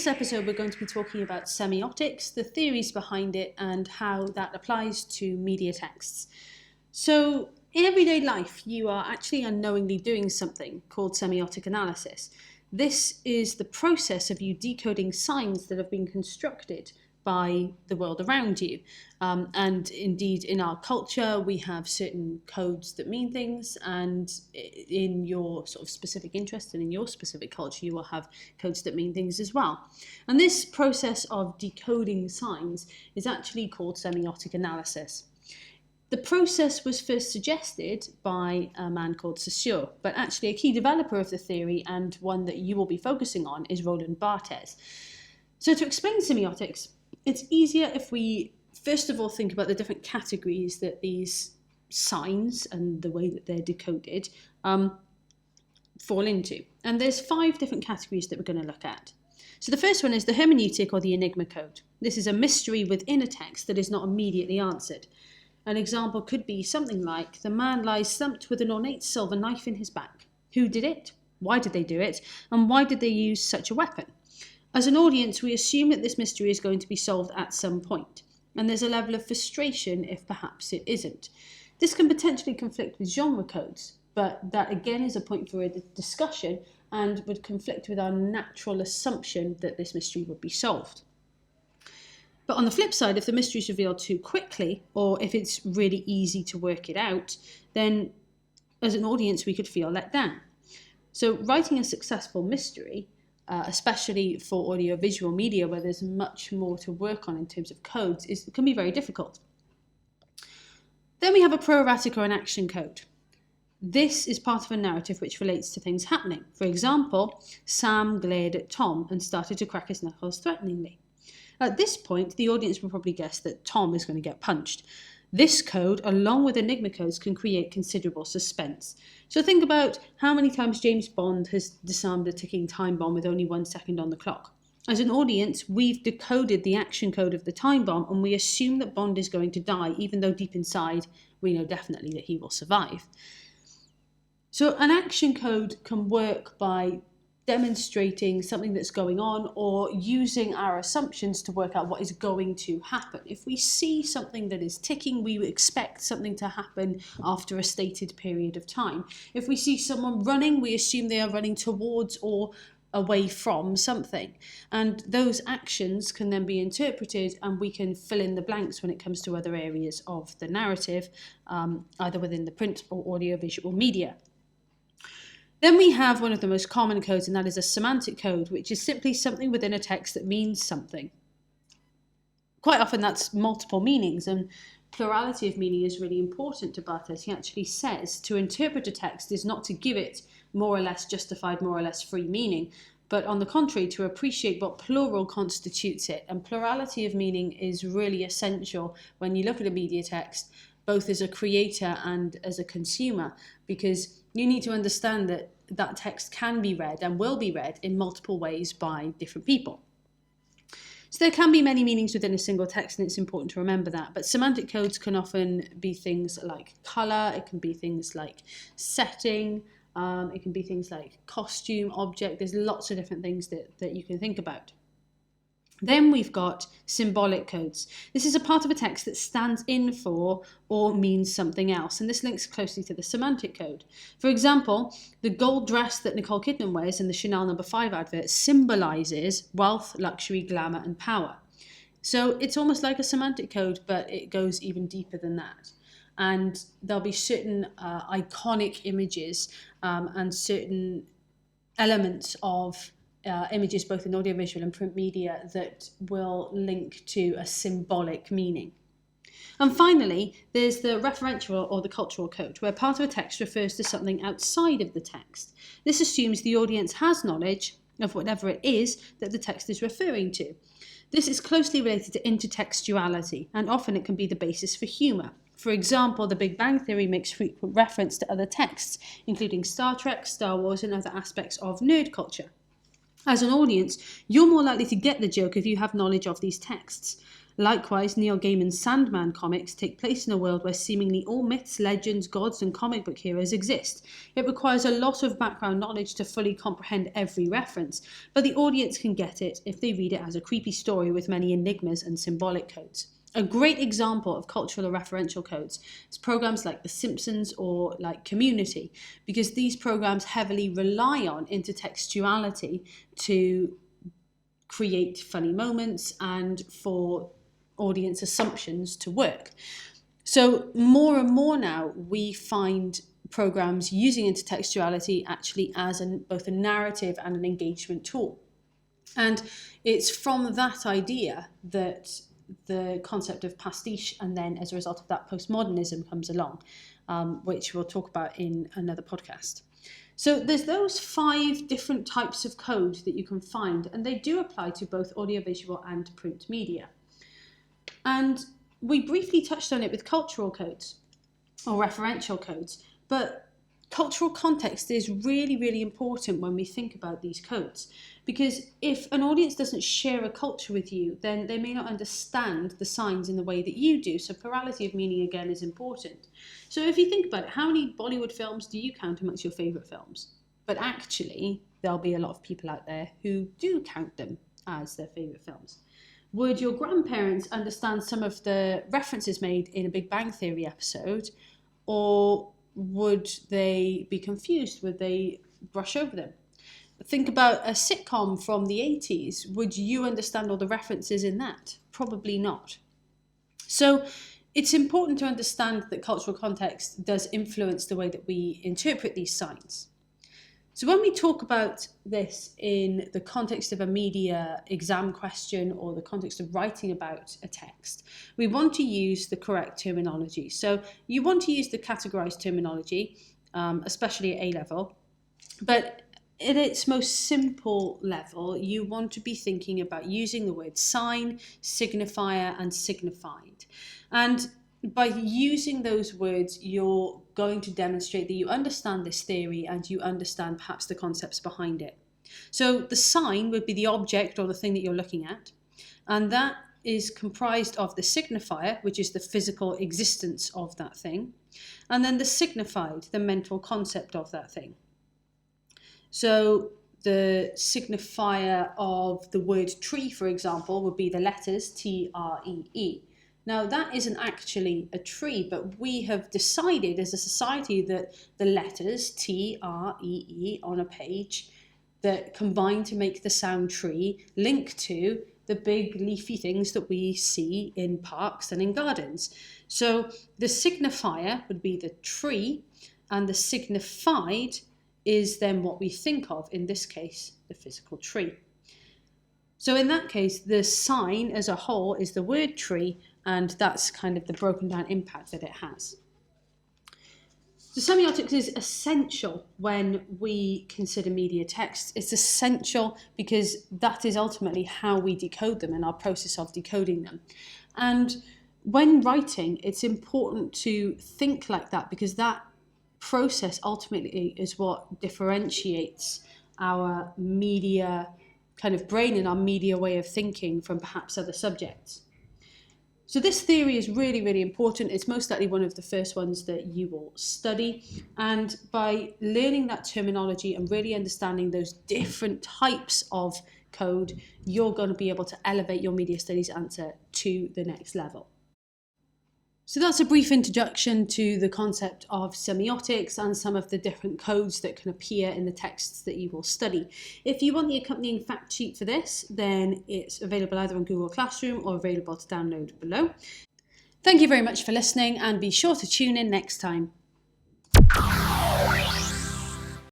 this episode, we're going to be talking about semiotics, the theories behind it, and how that applies to media texts. So, in everyday life, you are actually unknowingly doing something called semiotic analysis. This is the process of you decoding signs that have been constructed by the world around you. And indeed, in our culture, we have certain codes that mean things, and in your sort of specific interest and in your specific culture, you will have codes that mean things as well. And this process of decoding signs is actually called semiotic analysis. The process was first suggested by a man called Saussure, but actually a key developer of the theory, and one that you will be focusing on, is Roland Barthes. So to explain semiotics, it's easier if we first of all think about the different categories that these signs and the way that they're decoded fall into. And there's 5 different categories that we're going to look at. So the first one is the hermeneutic or the Enigma Code. This is a mystery within a text that is not immediately answered. An example could be something like, the man lies slumped with an ornate silver knife in his back. Who did it? Why did they do it? And why did they use such a weapon? As an audience, we assume that this mystery is going to be solved at some point, and there's a level of frustration if perhaps it isn't. This can potentially conflict with genre codes, but that again is a point for a discussion and would conflict with our natural assumption that this mystery would be solved. But on the flip side, if the mystery is revealed too quickly, or if it's really easy to work it out, then as an audience we could feel let down. So writing a successful mystery, especially for audiovisual media where there's much more to work on in terms of codes, can be very difficult. Then we have a proerratic or an action code. This is part of a narrative which relates to things happening. For example, Sam glared at Tom and started to crack his knuckles threateningly. At this point, the audience will probably guess that Tom is going to get punched. This code, along with Enigma codes, can create considerable suspense. So think about how many times James Bond has disarmed a ticking time bomb with only 1 second on the clock. As an audience, we've decoded the action code of the time bomb, and we assume that Bond is going to die, even though deep inside we know definitely that he will survive. So an action code can work by demonstrating something that's going on or using our assumptions to work out what is going to happen. If we see something that is ticking, we expect something to happen after a stated period of time. If we see someone running, we assume they are running towards or away from something. And those actions can then be interpreted, and we can fill in the blanks when it comes to other areas of the narrative, either within the print or audiovisual media. Then we have one of the most common codes, and that is a semantic code, which is simply something within a text that means something. Quite often that's multiple meanings, and plurality of meaning is really important to Barthes. He actually says to interpret a text is not to give it more or less justified, more or less free meaning, but on the contrary, to appreciate what plural constitutes it. And plurality of meaning is really essential when you look at a media text, both as a creator and as a consumer, because you need to understand that that text can be read and will be read in multiple ways by different people. So there can be many meanings within a single text, and it's important to remember that. But semantic codes can often be things like colour, it can be things like setting, it can be things like costume, object. There's lots of different things that you can think about. Then we've got symbolic codes. This is a part of a text that stands in for or means something else, and this links closely to the semantic code. For example, the gold dress that Nicole Kidman wears in the Chanel No. 5 advert symbolises wealth, luxury, glamour, and power. So it's almost like a semantic code, but it goes even deeper than that. And there'll be certain iconic images and certain elements of images both in audiovisual and print media that will link to a symbolic meaning. And finally, there's the referential or the cultural code, where part of a text refers to something outside of the text. This assumes the audience has knowledge of whatever it is that the text is referring to. This is closely related to intertextuality, and often it can be the basis for humour. For example, the Big Bang Theory makes frequent reference to other texts, including Star Trek, Star Wars, and other aspects of nerd culture. As an audience, you're more likely to get the joke if you have knowledge of these texts. Likewise, Neil Gaiman's Sandman comics take place in a world where seemingly all myths, legends, gods, and comic book heroes exist. It requires a lot of background knowledge to fully comprehend every reference, but the audience can get it if they read it as a creepy story with many enigmas and symbolic codes. A great example of cultural or referential codes is programs like The Simpsons or like Community, because these programs heavily rely on intertextuality to create funny moments and for audience assumptions to work. So more and more now we find programs using intertextuality actually as both a narrative and an engagement tool. And it's from that idea that the concept of pastiche and then as a result of that postmodernism comes along, which we'll talk about in another podcast. So there's those 5 different types of code that you can find, and they do apply to both audiovisual and print media. And we briefly touched on it with cultural codes or referential codes, but cultural context is really, really important when we think about these codes, because if an audience doesn't share a culture with you, then they may not understand the signs in the way that you do. So plurality of meaning, again, is important. So if you think about it, how many Bollywood films do you count amongst your favourite films? But actually, there'll be a lot of people out there who do count them as their favourite films. Would your grandparents understand some of the references made in a Big Bang Theory episode, or would they be confused? Would they brush over them? Think about a sitcom from the 80s. Would you understand all the references in that? Probably not. So it's important to understand that cultural context does influence the way that we interpret these signs. So when we talk about this in the context of a media exam question or the context of writing about a text, we want to use the correct terminology. So you want to use the categorized terminology, especially at A level, but at its most simple level, you want to be thinking about using the word sign, signifier, and signified. And by using those words, you're going to demonstrate that you understand this theory and you understand perhaps the concepts behind it. So the sign would be the object or the thing that you're looking at, and that is comprised of the signifier, which is the physical existence of that thing, and then the signified, the mental concept of that thing. So the signifier of the word tree, for example, would be the letters T-R-E-E. Now, that isn't actually a tree, but we have decided as a society that the letters T-R-E-E on a page that combine to make the sound tree link to the big leafy things that we see in parks and in gardens. So the signifier would be the tree, and the signified is then what we think of, in this case, the physical tree. So in that case, the sign as a whole is the word tree, and that's kind of the broken down impact that it has. So semiotics is essential when we consider media texts. It's essential because that is ultimately how we decode them and our process of decoding them. And when writing, it's important to think like that, because that process ultimately is what differentiates our media kind of brain and our media way of thinking from perhaps other subjects. So this theory is really, really important. It's most likely one of the first ones that you will study. And by learning that terminology and really understanding those different types of code, you're going to be able to elevate your media studies answer to the next level. So that's a brief introduction to the concept of semiotics and some of the different codes that can appear in the texts that you will study. If you want the accompanying fact sheet for this, then it's available either on Google Classroom or available to download below. Thank you very much for listening, and be sure to tune in next time.